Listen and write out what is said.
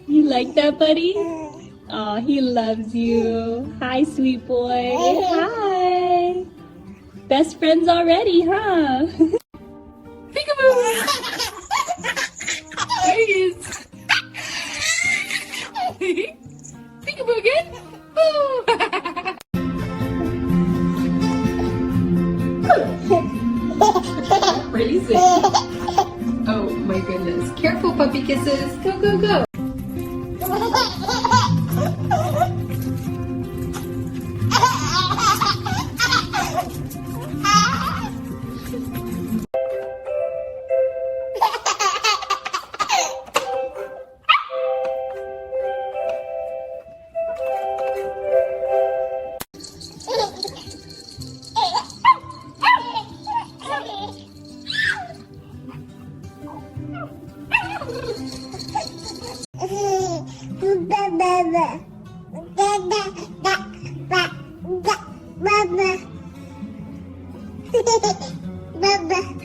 You like that, buddy? Oh, he loves you. Hi, sweet boy. Hi. Best friends already, huh? Peekaboo! There he is. Peekaboo again? Pretty sick. Oh my goodness. Careful, puppy kisses. Go, go, go. Baba.